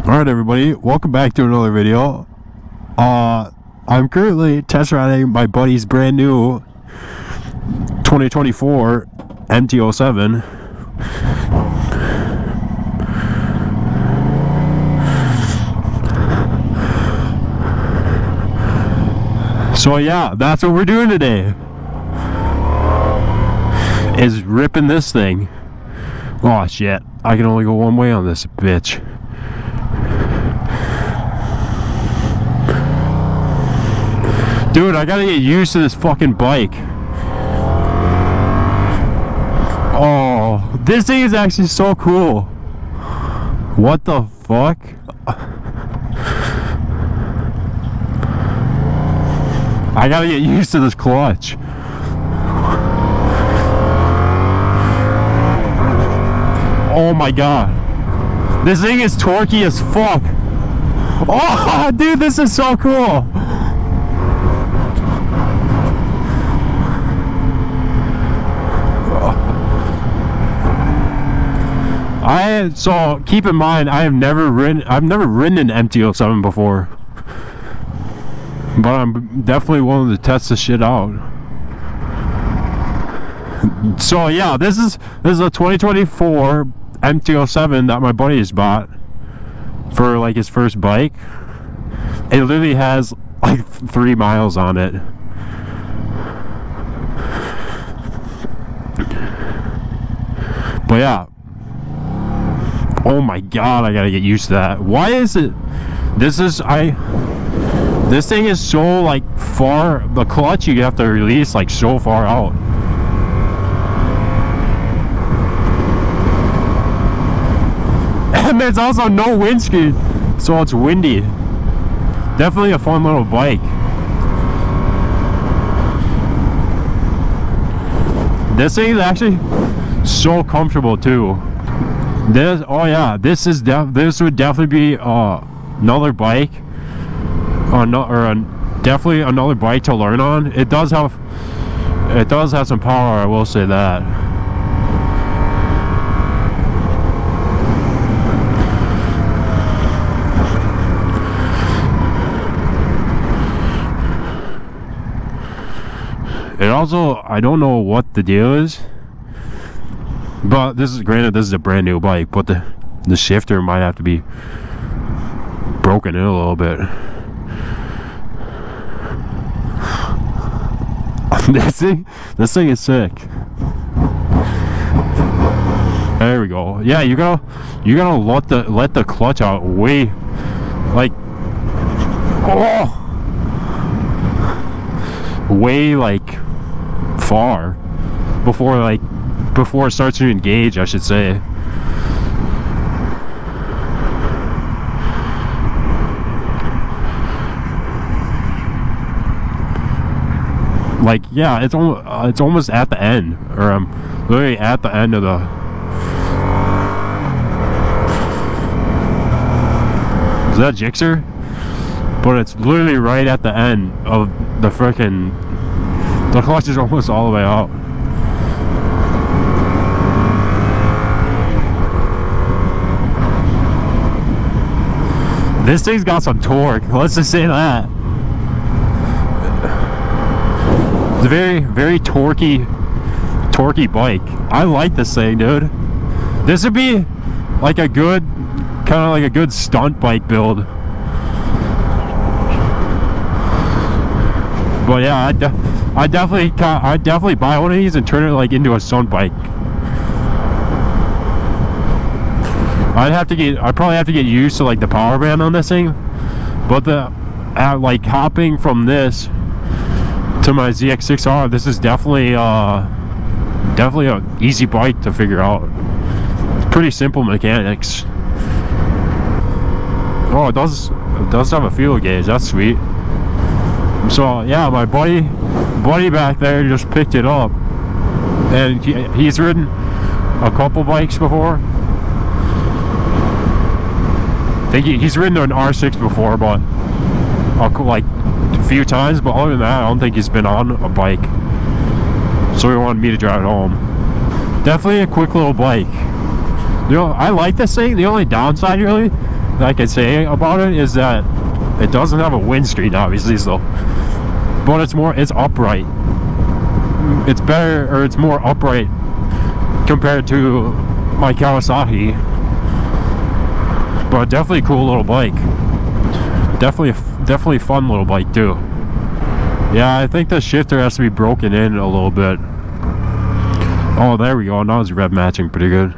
Alright everybody, welcome back to another video. I'm currently test riding my buddy's brand new 2024 MT-07. So yeah, that's what we're doing today, is ripping this thing. Oh shit, I can only go one way on this bitch. Dude, I gotta get used to this fucking bike. Oh, this thing is actually so cool. What the fuck? I gotta get used to this clutch. Oh my god. This thing is torquey as fuck. Oh, dude, this is so cool. So keep in mind, I've never ridden an MT-07 before, but I'm definitely willing to test this shit out. So yeah, this is a 2024 MT-07 that my buddy has bought for like his first bike. It literally has like 3 miles on it. But yeah. Oh my god, I gotta get used to that. Why is it? This thing is so like far. The clutch you have to release like so far out. And there's also no windscreen, so it's windy. Definitely a fun little bike. This thing is actually so comfortable too. This would definitely be another bike, definitely another bike to learn on. It does have some power, I will say that. It also, I don't know what the deal is, but this is a brand new bike, but the shifter might have to be broken in a little bit. This thing is sick. There we go. Yeah, you gotta let the clutch out way, like, way like far before it starts to engage, I should say. Like, yeah, it's almost at the end, or I'm literally at the end of the. Is that Gixxer? But it's literally right at the end of the frickin'. The clutch is almost all the way out. This thing's got some torque, let's just say that. It's a very, very torquey bike. I like this thing, dude. This would be like a good, kind of like a good stunt bike build. But yeah, I'd definitely buy one of these and turn it like into a stunt bike. I'd probably have to get used to like the power band on this thing, but like hopping from this to my ZX6R, this is definitely an easy bike to figure out. It's pretty simple mechanics. Oh, it does have a fuel gauge. That's sweet. So yeah, my buddy back there just picked it up, and he's ridden a couple bikes before. I think he's ridden an R6 before, but like a few times. But other than that, I don't think he's been on a bike. So he wanted me to drive it home. Definitely a quick little bike. You know, I like this thing. The only downside really I can say about it is that it doesn't have a windscreen, obviously, so, but it's upright. It's better, or it's more upright compared to my Kawasaki. But definitely a cool little bike. Definitely fun little bike too. Yeah, I think the shifter has to be broken in a little bit. Oh, there we go. Now it's rev matching pretty good.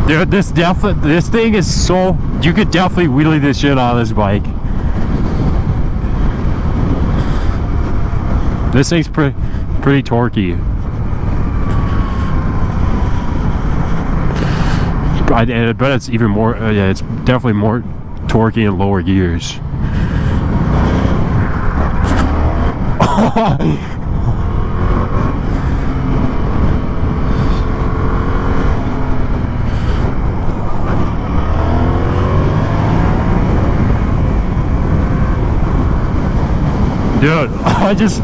Dude, this thing is so, you could definitely wheelie this shit on this bike. This thing's pretty torquey. I bet it's even more, yeah, it's definitely more torquey in lower gears. Dude, I just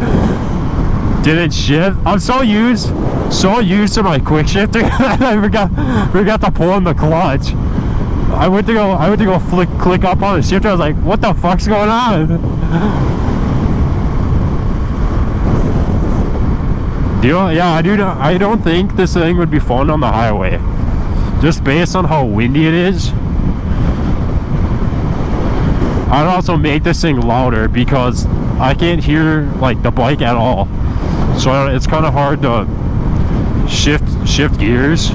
didn't shift. I'm so used to my quick shifter. I forgot to pull in the clutch. I went to go click up on the shifter. I was like, what the fuck's going on? I don't think this thing would be fun on the highway, just based on how windy it is. I'd also make this thing louder because I can't hear like the bike at all, so it's kind of hard to shift gears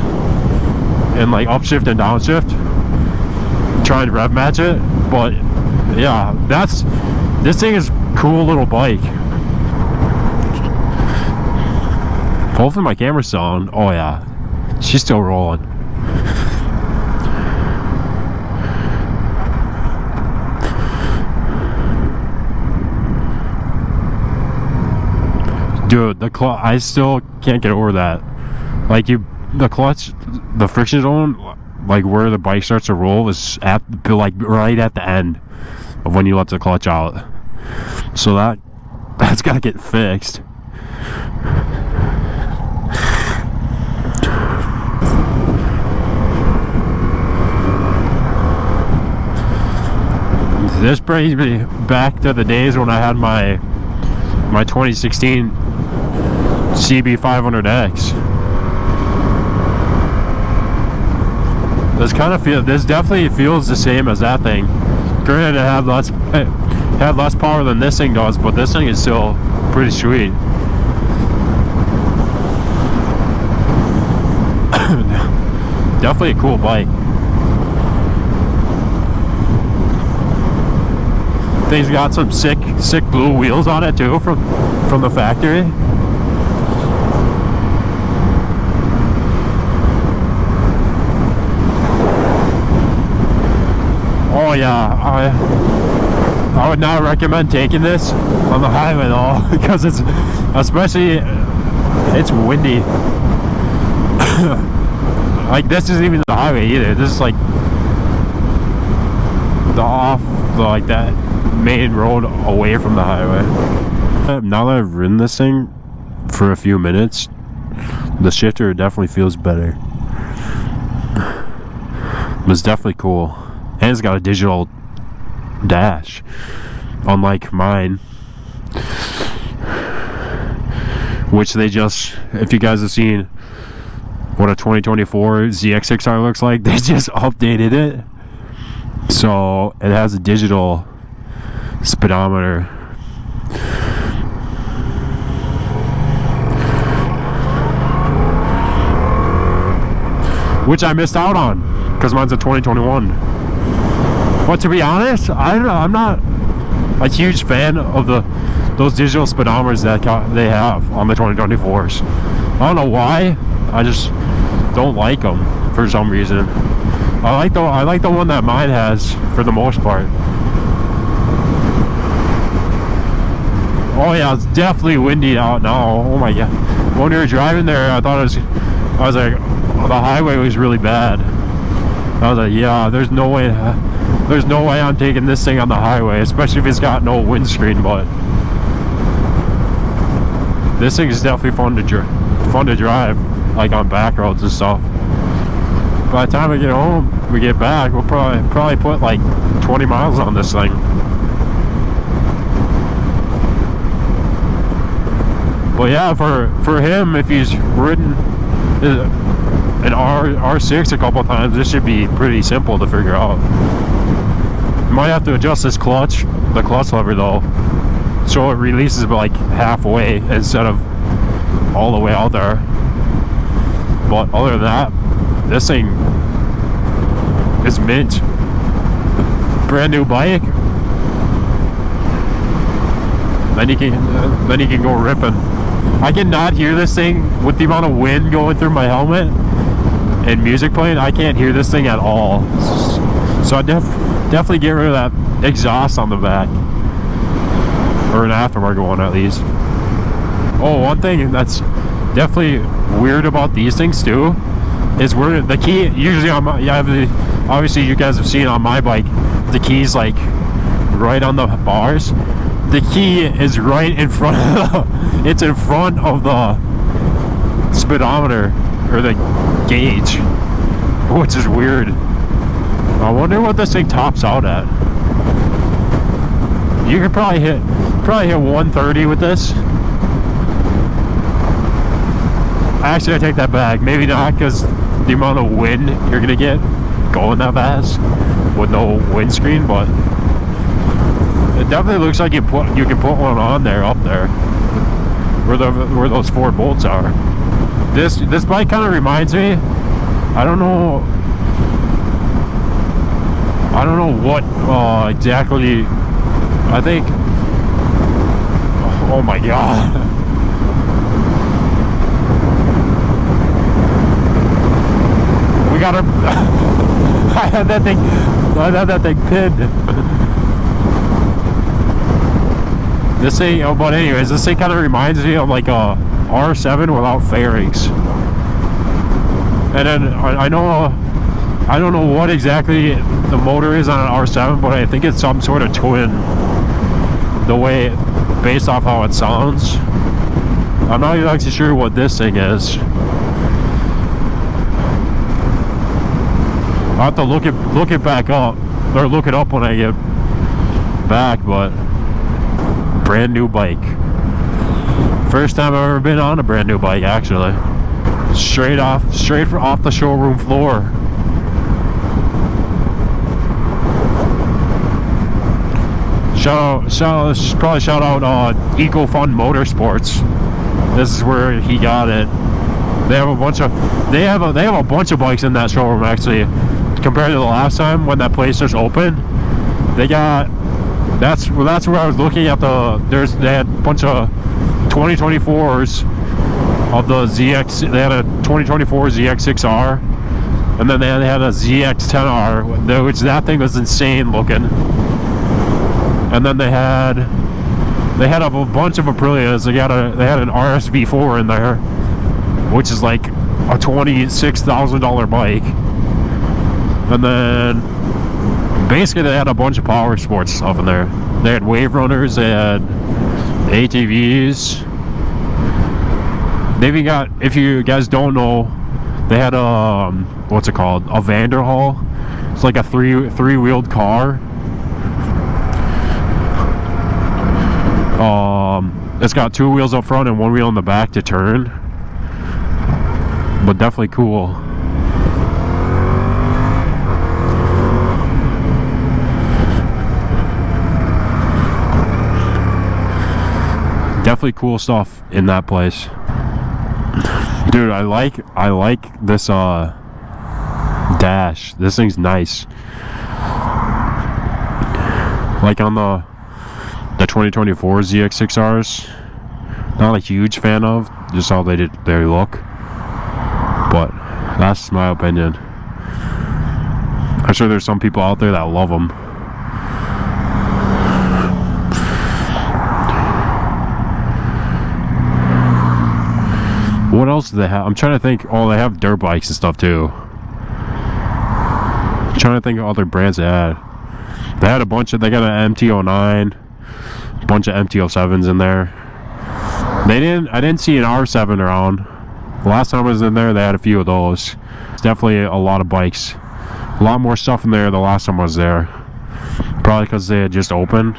and like upshift and downshift, try and rev match it. But yeah, this thing is a cool little bike. Hopefully my camera's still on. Oh yeah, she's still rolling. Dude, I still can't get over that. Like the clutch, the friction zone, like where the bike starts to roll is like right at the end of when you let the clutch out. So that's gotta get fixed. This brings me back to the days when I had my 2016 CB500X. This definitely feels the same as that thing. Granted, it had less power than this thing does, but this thing is still pretty sweet. Definitely a cool bike. Thing's got some sick blue wheels on it too from the factory. Oh yeah, I would not recommend taking this on the highway though, because it's windy. Like this isn't even the highway either. This is like like that main road away from the highway. Now that I've ridden this thing for a few minutes, the shifter definitely feels better. It's definitely cool, and it's got a digital dash, unlike mine, which they just, if you guys have seen what a 2024 ZX6R looks like, they just updated it, so it has a digital speedometer. Which I missed out on because mine's a 2021. But to be honest, I'm not a huge fan of those digital speedometers that they have on the 2024s. I don't know why. I just don't like them for some reason. I like the one that mine has for the most part. Oh yeah, it's definitely windy out now. Oh my god. When we were driving there, I was like, oh, the highway was really bad. I was like, yeah, there's no way there's no way I'm taking this thing on the highway, especially if it's got no windscreen. But this thing is definitely fun to drive, like on back roads and stuff. By the time we get home, we get back, we'll probably put like 20 miles on this thing. But yeah, for him, if he's ridden an R6 a couple times, this should be pretty simple to figure out. You might have to adjust the clutch lever though, so it releases like halfway instead of all the way out there. But other than that, this thing is mint. Brand new bike. Then you can go ripping. I cannot hear this thing with the amount of wind going through my helmet and music playing. I can't hear this thing at all. So I definitely get rid of that exhaust on the back, or an aftermarket one at least. Oh, one thing that's definitely weird about these things too is where the key, usually on my, obviously you guys have seen on my bike, the key's like right on the bars. The key is right in front of it's in front of the speedometer or the gauge, which is weird. I wonder what this thing tops out at. You could probably hit 130 with this. Actually, I take that back. Maybe not, because the amount of wind you're gonna get going that fast with no windscreen, but it definitely looks like you can put one on there, up there, where those 4 bolts are. This bike kind of reminds me. I don't know what exactly. I think. Oh my god. We got her. I had that thing pinned. This thing, but anyways, this thing kind of reminds me of like a R7 without fairings. And then I don't know what exactly the motor is on an R7, but I think it's some sort of twin. The way, based off how it sounds. I'm not actually sure what this thing is. I'll have to look it back up, or look it up when I get back. But brand new bike. First time I've ever been on a brand new bike, actually. Straight off the showroom floor. Probably shout out EcoFun Motorsports. This is where he got it. They have a bunch of bikes in that showroom actually. Compared to the last time when that place was open, that's where I was looking at they had a bunch of 2024s of the ZX. They had a 2024 ZX6R, and then they had a ZX10R, which that thing was insane looking. And then they had a bunch of Aprilias. They had an RSV4 in there, which is like a $26,000 bike. And then basically they had a bunch of power sports stuff in there. They had wave runners, they had ATVs. They even got, if you guys don't know, they had a what's it called? A Vanderhall. It's like a three-wheeled car. It's got 2 wheels up front and 1 wheel in the back to turn. But definitely cool. Definitely cool stuff in that place. Dude, I like this dash. This thing's nice. Like on the 2024 ZX6Rs, not a huge fan of, just how they look, but that's my opinion. I'm sure there's some people out there that love them. What else do they have? I'm trying to think. Oh, they have dirt bikes and stuff too. I'm trying to think of other brands they had. They had a bunch of, they got an MT-09, a bunch of MT-07s in there. I didn't see an R7 around. The last time I was in there, they had a few of those. It's definitely a lot of bikes. A lot more stuff in there the last time I was there. Probably because they had just opened.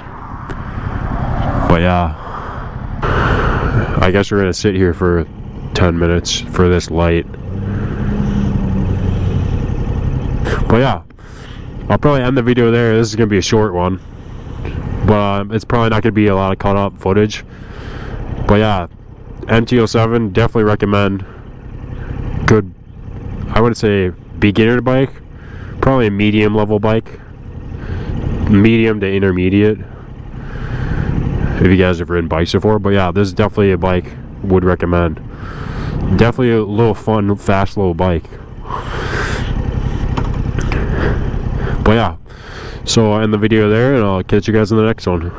But yeah. I guess we're going to sit here for 10 minutes for this light. But yeah. I'll probably end the video there. This is going to be a short one. But it's probably not going to be a lot of cut up footage. But yeah. MT-07, definitely recommend. Good, I wouldn't say beginner bike, probably a medium level bike, medium to intermediate, if you guys have ridden bikes before. But yeah, this is definitely a bike would recommend. Definitely a little fun, fast little bike. But yeah, so I'll end the video there, and I'll catch you guys in the next one.